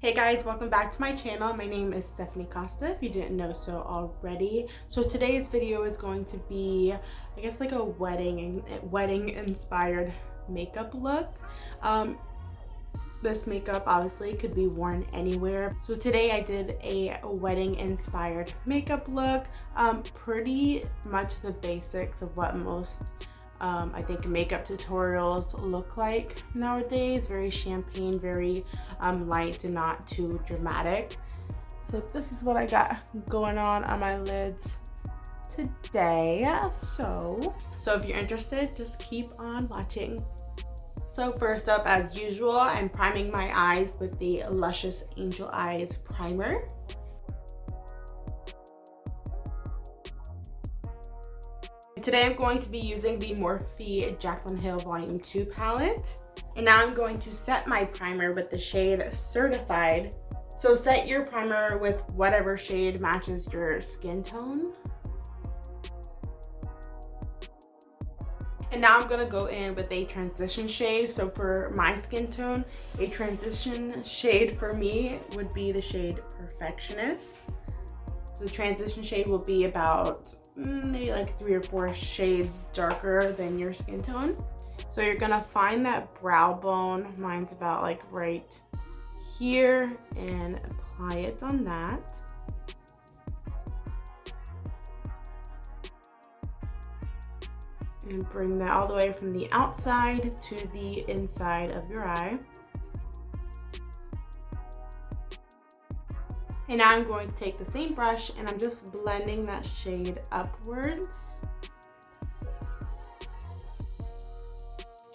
Hey guys, welcome back to my channel. My name is Stephanie Costa, if you didn't know so already. So today's video is going to be, I guess, like a wedding inspired makeup look. This makeup obviously could be worn anywhere. So today I did a wedding inspired makeup look. Pretty much the basics of what most I think makeup tutorials look like nowadays. Very champagne, very light and not too dramatic. So this is what I got going on my lids today. So if you're interested, just keep on watching. So first up, as usual, I'm priming my eyes with the Luscious Angel Eyes primer. Today I'm going to be using the Morphe Jaclyn Hill Volume 2 palette. And now I'm going to set my primer with the shade Certified. So set your primer with whatever shade matches your skin tone. And now I'm going to go in with a transition shade. So for my skin tone, a transition shade for me would be the shade Perfectionist. So the transition shade will be about maybe like 3 or 4 shades darker than your skin tone. So you're gonna find that brow bone, mine's about like right here, and apply it on that. And bring that all the way from the outside to the inside of your eye. And now I'm going to take the same brush and I'm just blending that shade upwards.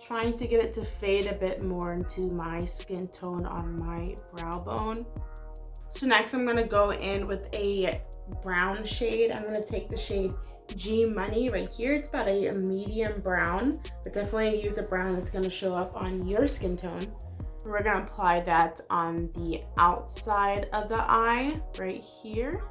Trying to get it to fade a bit more into my skin tone on my brow bone. So next I'm gonna go in with a brown shade. I'm gonna take the shade G Money right here. It's about a medium brown, but definitely use a brown that's gonna show up on your skin tone. We're gonna apply that on the outside of the eye, right here.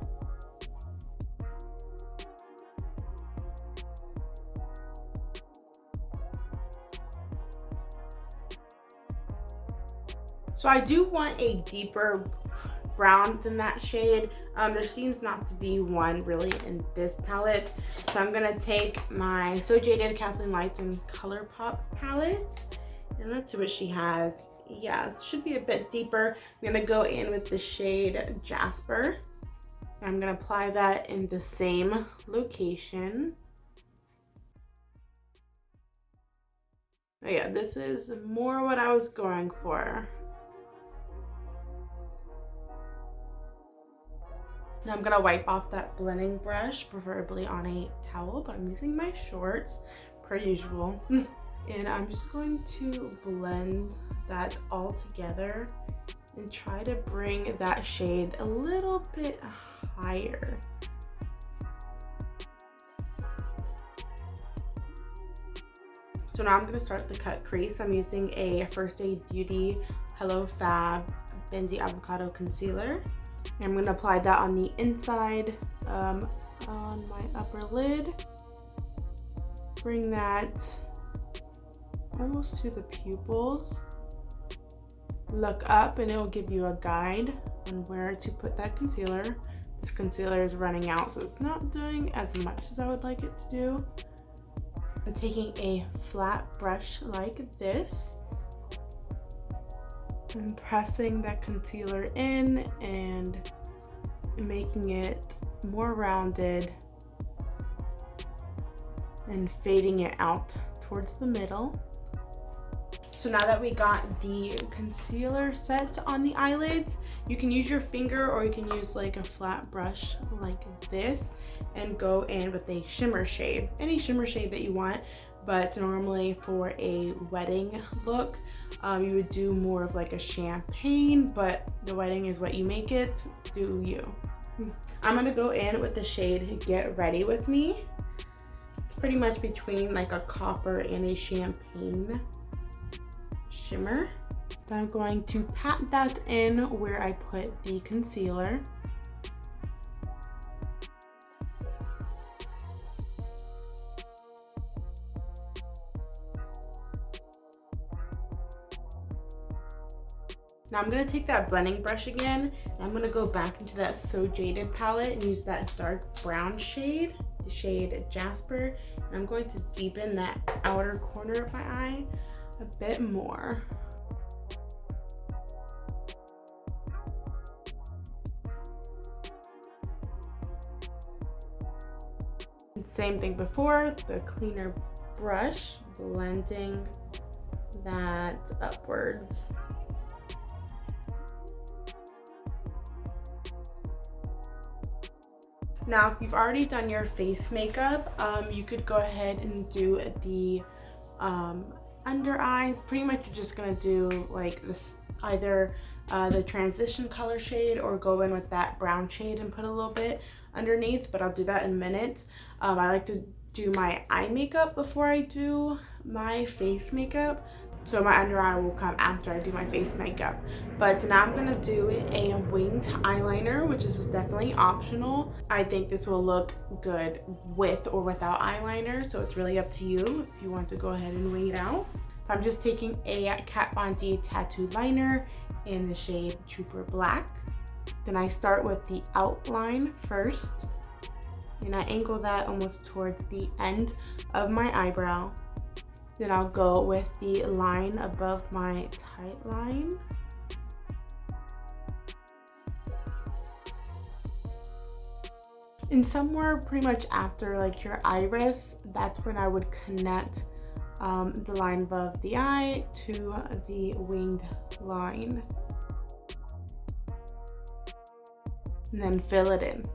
So I do want a deeper brown than that shade. There seems not to be one really in this palette. So I'm gonna take my So Jaded Kathleen Lights and ColourPop palette. And let's see what she has. Yeah, it should be a bit deeper. I'm gonna go in with the shade Jasper. I'm gonna apply that in the same location. Oh yeah, this is more what I was going for. Now I'm gonna wipe off that blending brush, preferably on a towel, but I'm using my shorts per usual. And I'm just going to blend that all together and try to bring that shade a little bit higher. So now I'm going to start the cut crease. I'm using a First Aid Beauty Hello Fab Bendy Avocado Concealer. And I'm going to apply that on the inside on my upper lid. Bring that almost to the pupils. Look up and it will give you a guide on where to put that concealer. This concealer is running out, so it's not doing as much as I would like it to do. I'm taking a flat brush like this and pressing that concealer in and making it more rounded and fading it out towards the middle. So now that we got the concealer set on the eyelids, you can use your finger or you can use like a flat brush like this and go in with a shimmer shade, any shimmer shade that you want. But normally for a wedding look, you would do more of like a champagne, but the wedding is what you make it, do you. I'm gonna go in with the shade Get Ready With Me. It's pretty much between like a copper and a champagne shimmer. Then I'm going to pat that in where I put the concealer. Now Now I'm going to take that blending brush again, and I'm going to go back into that So Jaded palette and use that dark brown shade, the shade Jasper, and I'm going to deepen that outer corner of my eye a bit more. Same thing before, the cleaner brush, blending that upwards. Now, if you've already done your face makeup, you could go ahead and do the under eyes. Pretty much you're just gonna do like this, either the transition color shade or go in with that brown shade and put a little bit underneath, but I'll do that in a minute. I like to do my eye makeup before I do my face makeup, so my under eye will come after I do my face makeup. But now I'm gonna do a winged eyeliner, which is definitely optional. I think this will look good with or without eyeliner, so it's really up to you if you want to go ahead and wing it out. I'm just taking a Kat Von D tattoo liner in the shade Trooper Black. Then I start with the outline first, and I angle that almost towards the end of my eyebrow. Then I'll go with the line above my tight line. And somewhere pretty much after like your iris, that's when I would connect the line above the eye to the winged line. And then fill it in.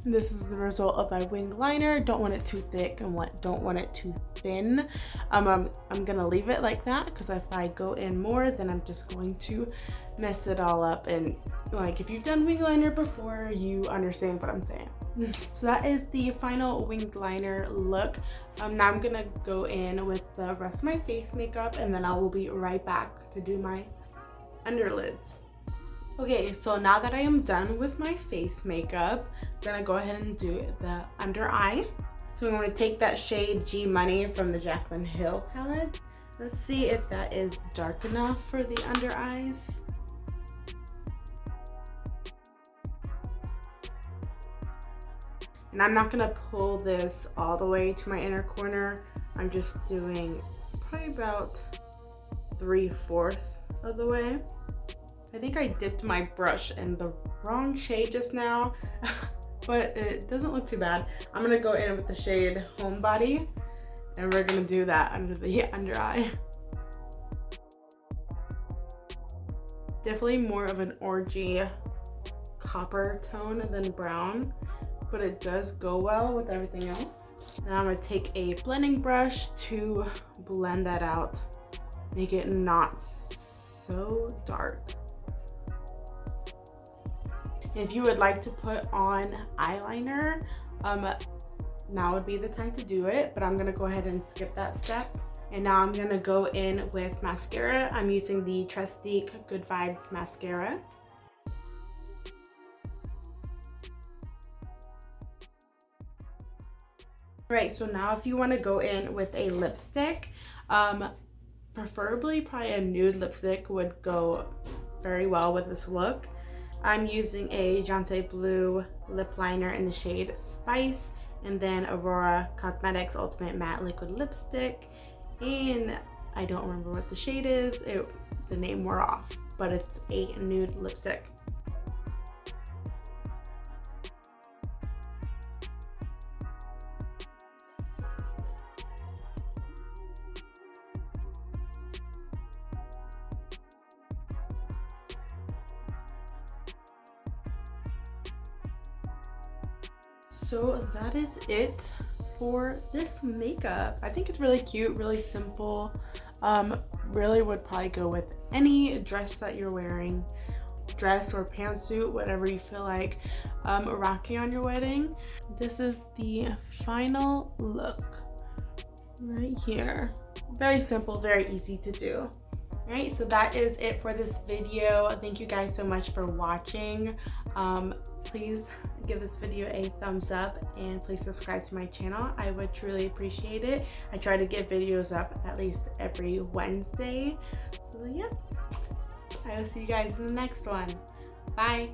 This is the result of my winged liner. Don't want it too thick and don't want it too thin. I'm gonna leave it like that because if I go in more, then I'm just going to mess it all up. And like if you've done winged liner before, you understand what I'm saying. So that is the final winged liner look. Now I'm gonna go in with the rest of my face makeup, and then I will be right back to do my underlids. Okay, so now that I am done with my face makeup, I'm gonna go ahead and do the under eye. So I'm gonna take that shade G Money from the Jaclyn Hill palette. Let's see if that is dark enough for the under eyes. And I'm not gonna pull this all the way to my inner corner. I'm just doing probably about 3/4 of the way. I think I dipped my brush in the wrong shade just now, but it doesn't look too bad. I'm gonna go in with the shade Homebody, and we're gonna do that under the under eye. Definitely more of an orangey copper tone than brown, but it does go well with everything else. Now I'm gonna take a blending brush to blend that out, make it not so dark. If you would like to put on eyeliner, now would be the time to do it, but I'm gonna go ahead and skip that step. And now I'm gonna go in with mascara. I'm using the Trestique Good Vibes mascara. Right, so now if you want to go in with a lipstick, preferably probably a nude lipstick would go very well with this look. I'm using a Jante Blue lip liner in the shade Spice, and then Aurora Cosmetics Ultimate Matte Liquid Lipstick, and I don't remember what the shade is, the name wore off, but it's a nude lipstick. So that is it for this makeup. I think it's really cute, really simple. Really would probably go with any dress that you're wearing, dress or pantsuit, whatever you feel like rocking on your wedding. This is the final look right here. Very simple, very easy to do. Alright, so that is it for this video. Thank you guys so much for watching. Please give this video a thumbs up and please subscribe to my channel. I would truly appreciate it. I try to get videos up at least every Wednesday. So yeah, I will see you guys in the next one. Bye.